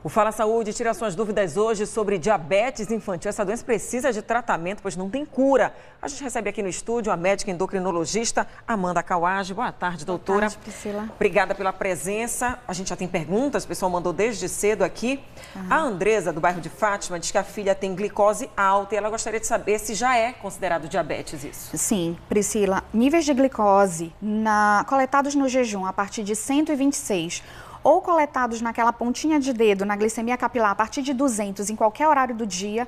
O Fala Saúde tira suas dúvidas hoje sobre diabetes infantil. Essa doença precisa de tratamento, pois não tem cura. A gente recebe aqui no estúdio a médica endocrinologista Amanda Kawage. Boa tarde, doutora. Boa tarde, Priscila. Obrigada pela presença. A gente já tem perguntas, o pessoal mandou desde cedo aqui. A Andresa, do bairro de Fátima, diz que a filha tem glicose alta e ela gostaria de saber se já é considerado diabetes isso. Sim, Priscila. Níveis de glicose coletados no jejum a partir de 126 ou coletados naquela pontinha de dedo na glicemia capilar a partir de 200 em qualquer horário do dia,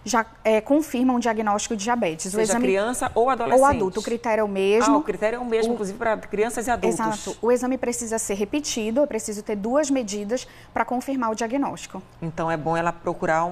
já confirmam um diagnóstico de diabetes. Seja criança ou adolescente. Ou adulto, o critério é o mesmo. O critério é o mesmo, inclusive para crianças e adultos. Exato. O exame precisa ser repetido, eu preciso ter 2 medidas para confirmar o diagnóstico. Então é bom ela procurar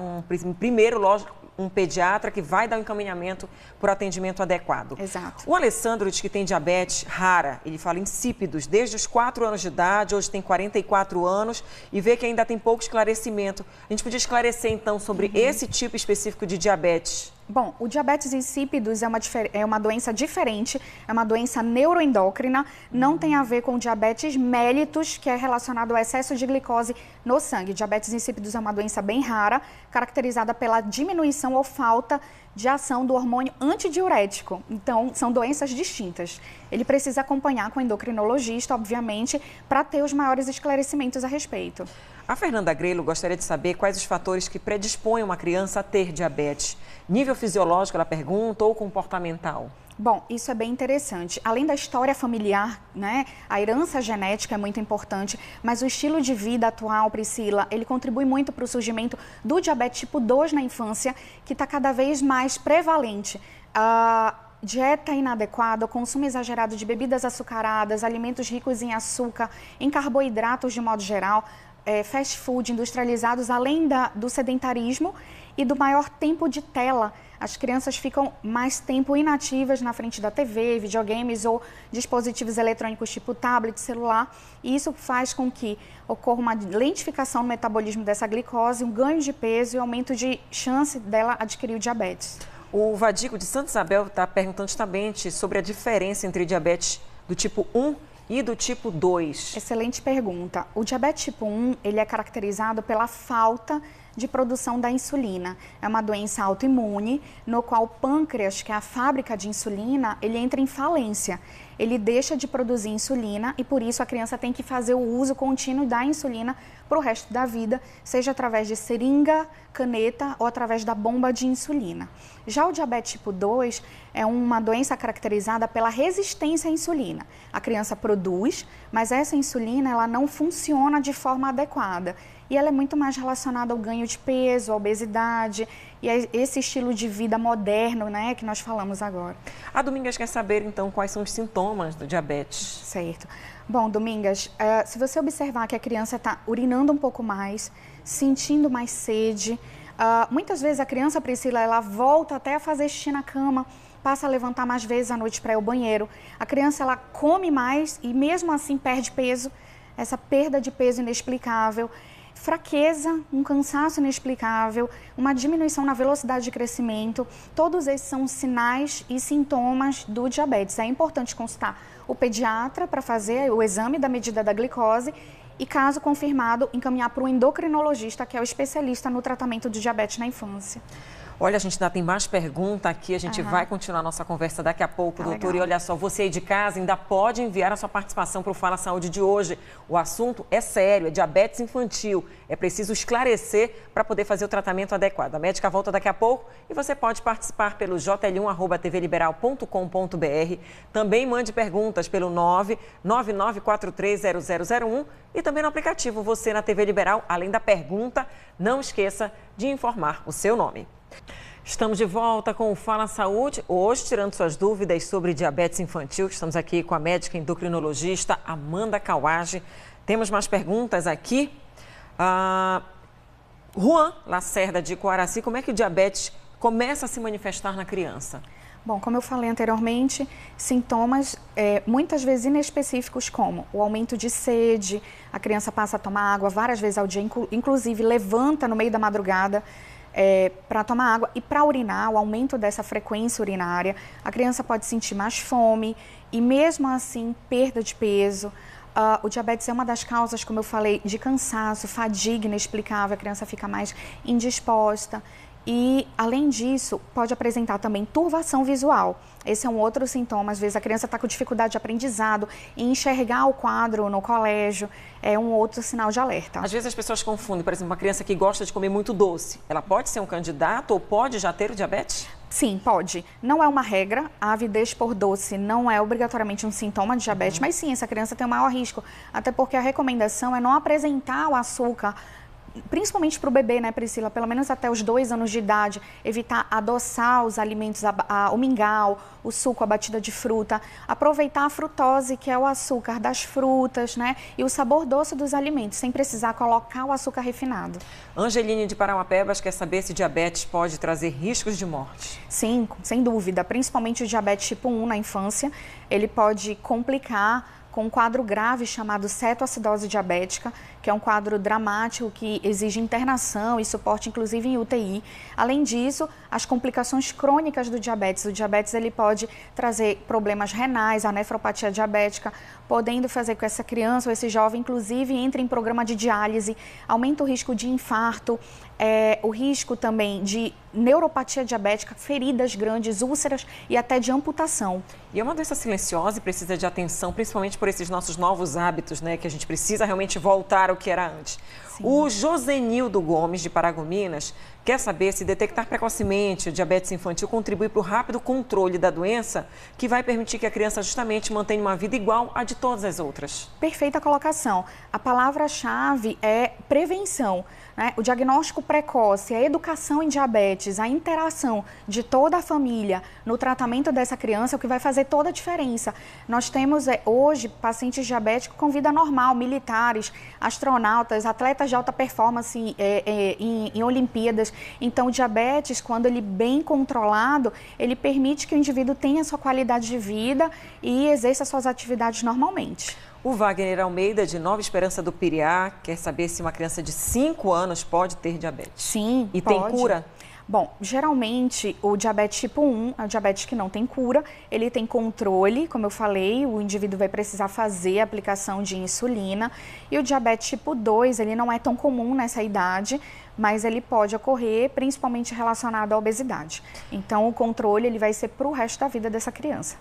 primeiro, lógico, um pediatra que vai dar um encaminhamento por atendimento adequado. Exato. O Alessandro diz que tem diabetes rara, ele fala insípidos, desde os 4 anos de idade, hoje tem 44 anos e vê que ainda tem pouco esclarecimento. A gente podia esclarecer então sobre esse tipo específico de diabetes? Bom, o diabetes insípidos é uma doença diferente, é uma doença neuroendócrina, não tem a ver com diabetes mellitus, que é relacionado ao excesso de glicose no sangue. Diabetes insípidos é uma doença bem rara, caracterizada pela diminuição ou falta de ação do hormônio antidiurético. Então, são doenças distintas. Ele precisa acompanhar com o endocrinologista, obviamente, para ter os maiores esclarecimentos a respeito. A Fernanda Grelo gostaria de saber quais os fatores que predispõem uma criança a ter diabetes. Nível fisiológico, ela pergunta, ou comportamental? Bom, isso é bem interessante. Além da história familiar, né, a herança genética é muito importante, mas o estilo de vida atual, Priscila, ele contribui muito para o surgimento do diabetes tipo 2 na infância, que está cada vez mais prevalente. Dieta inadequada, o consumo exagerado de bebidas açucaradas, alimentos ricos em açúcar, em carboidratos de modo geral, fast food industrializados, além do sedentarismo e do maior tempo de tela. As crianças ficam mais tempo inativas na frente da TV, videogames ou dispositivos eletrônicos tipo tablet, celular, e isso faz com que ocorra uma lentificação no metabolismo dessa glicose, um ganho de peso e aumento de chance dela adquirir o diabetes. O Vadico de Santa Isabel está perguntando justamente sobre a diferença entre diabetes do tipo 1 e do tipo 2. Excelente pergunta. O diabetes tipo 1, ele é caracterizado pela falta de produção da insulina. É uma doença autoimune, no qual o pâncreas, que é a fábrica de insulina, ele entra em falência. Ele deixa de produzir insulina e, por isso, a criança tem que fazer o uso contínuo da insulina para o resto da vida, seja através de seringa, caneta ou através da bomba de insulina. Já o diabetes tipo 2 é uma doença caracterizada pela resistência à insulina. A criança produz, mas essa insulina ela não funciona de forma adequada. E ela é muito mais relacionada ao ganho de peso, à obesidade e a esse estilo de vida moderno, né, que nós falamos agora. A Domingas quer saber, então, quais são os sintomas do diabetes. Certo. Bom, Domingas, se você observar que a criança está urinando um pouco mais, sentindo mais sede, muitas vezes a criança, Priscila, ela volta até a fazer xixi na cama, passa a levantar mais vezes à noite para ir ao banheiro. A criança, ela come mais e mesmo assim perde peso, essa perda de peso inexplicável. Fraqueza, um cansaço inexplicável, uma diminuição na velocidade de crescimento, todos esses são sinais e sintomas do diabetes. É importante consultar o pediatra para fazer o exame da medida da glicose e, caso confirmado, encaminhar para o endocrinologista, que é o especialista no tratamento do diabetes na infância. Olha, a gente ainda tem mais pergunta aqui, a gente vai continuar a nossa conversa daqui a pouco, doutor. E olha só, você aí de casa ainda pode enviar a sua participação para o Fala Saúde de hoje. O assunto é sério, é diabetes infantil. É preciso esclarecer para poder fazer o tratamento adequado. A médica volta daqui a pouco e você pode participar pelo jl1@tvliberal.com.br. Também mande perguntas pelo 999430001 e também no aplicativo Você na TV Liberal. Além da pergunta, não esqueça de informar o seu nome. Estamos de volta com o Fala Saúde, hoje tirando suas dúvidas sobre diabetes infantil. Estamos aqui com a médica endocrinologista Amanda Kawage. Temos mais perguntas aqui. Juan Lacerda de Coaraci, como é que o diabetes começa a se manifestar na criança? Bom, como eu falei anteriormente, sintomas muitas vezes inespecíficos, como o aumento de sede, a criança passa a tomar água várias vezes ao dia, inclusive levanta no meio da madrugada para tomar água e para urinar, o aumento dessa frequência urinária. A criança pode sentir mais fome e mesmo assim perda de peso, O diabetes é uma das causas, como eu falei, de cansaço, fadiga inexplicável, a criança fica mais indisposta. E, além disso, pode apresentar também turvação visual. Esse é um outro sintoma. Às vezes a criança está com dificuldade de aprendizado e enxergar o quadro no colégio é um outro sinal de alerta. Às vezes as pessoas confundem, por exemplo, uma criança que gosta de comer muito doce, ela pode ser um candidato ou pode já ter o diabetes? Sim, pode. Não é uma regra, a avidez por doce não é obrigatoriamente um sintoma de diabetes, mas sim, essa criança tem um maior risco, até porque a recomendação é não apresentar o açúcar, principalmente para o bebê, né, Priscila? Pelo menos até os 2 anos de idade, evitar adoçar os alimentos, o mingau, o suco, a batida de fruta, aproveitar a frutose, que é o açúcar das frutas, né, e o sabor doce dos alimentos, sem precisar colocar o açúcar refinado. Angeline de Parauapebas quer saber se diabetes pode trazer riscos de morte. Sim, sem dúvida, principalmente o diabetes tipo 1 na infância, ele pode complicar com um quadro grave chamado cetoacidose diabética, que é um quadro dramático que exige internação e suporte, inclusive em UTI. Além disso, as complicações crônicas do diabetes. O diabetes ele pode trazer problemas renais, a nefropatia diabética, podendo fazer com que essa criança ou esse jovem, inclusive, entre em programa de diálise, aumenta o risco de infarto, o risco também de neuropatia diabética, feridas grandes, úlceras e até de amputação. E é uma doença silenciosa e precisa de atenção, principalmente por esses nossos novos hábitos, né? Que a gente precisa realmente voltar ao que era antes. Sim. O Josenildo Gomes, de Paragominas, quer saber se detectar precocemente o diabetes infantil contribui para o rápido controle da doença, que vai permitir que a criança justamente mantenha uma vida igual à de todas as outras. Perfeita colocação. A palavra-chave é prevenção. O diagnóstico precoce, a educação em diabetes, a interação de toda a família no tratamento dessa criança é o que vai fazer toda a diferença. Nós temos hoje pacientes diabéticos com vida normal, militares, astronautas, atletas de alta performance em Olimpíadas. Então, o diabetes, quando ele bem controlado, ele permite que o indivíduo tenha sua qualidade de vida e exerça suas atividades normalmente. O Wagner Almeida, de Nova Esperança do Piriá, quer saber se uma criança de 5 anos pode ter diabetes. Sim, e pode. tem cura? Bom, geralmente o diabetes tipo 1 é o diabetes que não tem cura, ele tem controle, como eu falei, o indivíduo vai precisar fazer a aplicação de insulina. E o diabetes tipo 2, ele não é tão comum nessa idade, mas ele pode ocorrer principalmente relacionado à obesidade. Então, o controle ele vai ser para o resto da vida dessa criança.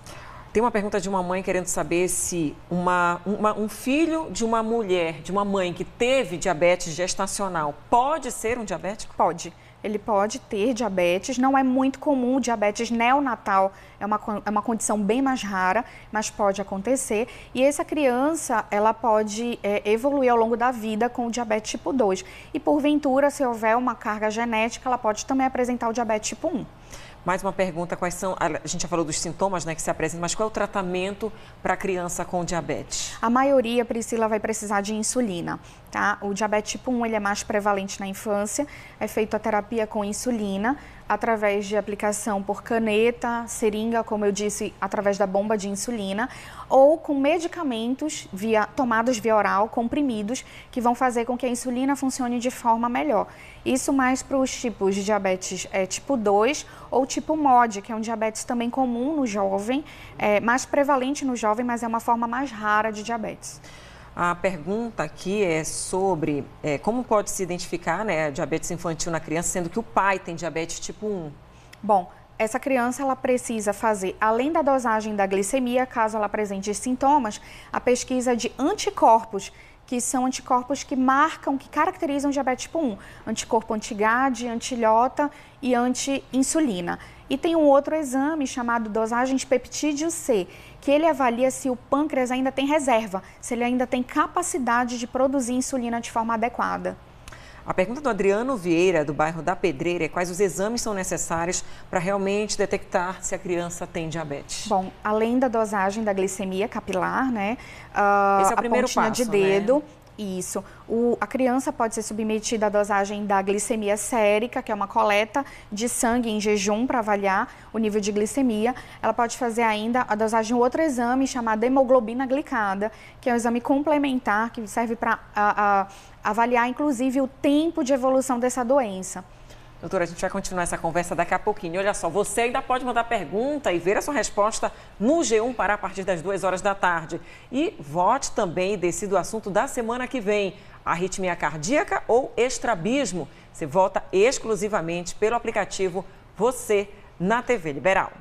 Tem uma pergunta de uma mãe querendo saber se um filho de uma mulher, de uma mãe que teve diabetes gestacional, pode ser um diabético? Pode. Ele pode ter diabetes, não é muito comum, o diabetes neonatal é uma condição bem mais rara, mas pode acontecer. E essa criança, ela pode evoluir ao longo da vida com o diabetes tipo 2. E porventura, se houver uma carga genética, ela pode também apresentar o diabetes tipo 1. Mais uma pergunta, quais são, a gente já falou dos sintomas, né, que se apresentam, mas qual é o tratamento para a criança com diabetes? A maioria, Priscila, vai precisar de insulina, tá? O diabetes tipo 1, ele é mais prevalente na infância, é feita a terapia com insulina, através de aplicação por caneta, seringa, como eu disse, através da bomba de insulina, ou com medicamentos tomados via oral, comprimidos, que vão fazer com que a insulina funcione de forma melhor. Isso mais para os tipos de diabetes tipo 2 ou tipo MOD, que é um diabetes também comum no jovem, mais prevalente no jovem, mas é uma forma mais rara de diabetes. A pergunta aqui é sobre como pode se identificar, né, diabetes infantil na criança, sendo que o pai tem diabetes tipo 1. Bom, essa criança ela precisa fazer, além da dosagem da glicemia, caso ela apresente sintomas, a pesquisa de anticorpos, que são anticorpos que marcam, que caracterizam o diabetes tipo 1. Anticorpo anti-GAD, anti-ilhota e anti-insulina. E tem um outro exame chamado dosagem de peptídeo C, que ele avalia se o pâncreas ainda tem reserva, se ele ainda tem capacidade de produzir insulina de forma adequada. A pergunta do Adriano Vieira, do bairro da Pedreira, é quais os exames são necessários para realmente detectar se a criança tem diabetes? Bom, além da dosagem da glicemia capilar, né? Esse é o primeiro pontinha passo, de dedo. né? Isso. A criança pode ser submetida à dosagem da glicemia sérica, que é uma coleta de sangue em jejum para avaliar o nível de glicemia. Ela pode fazer ainda a dosagem de um outro exame chamado hemoglobina glicada, que é um exame complementar que serve para avaliar, inclusive, o tempo de evolução dessa doença. Doutora, a gente vai continuar essa conversa daqui a pouquinho. Olha só, você ainda pode mandar pergunta e ver a sua resposta no G1 Pará a partir das 2 horas da tarde. E vote também e decida o assunto da semana que vem: arritmia cardíaca ou estrabismo. Você vota exclusivamente pelo aplicativo Você na TV Liberal.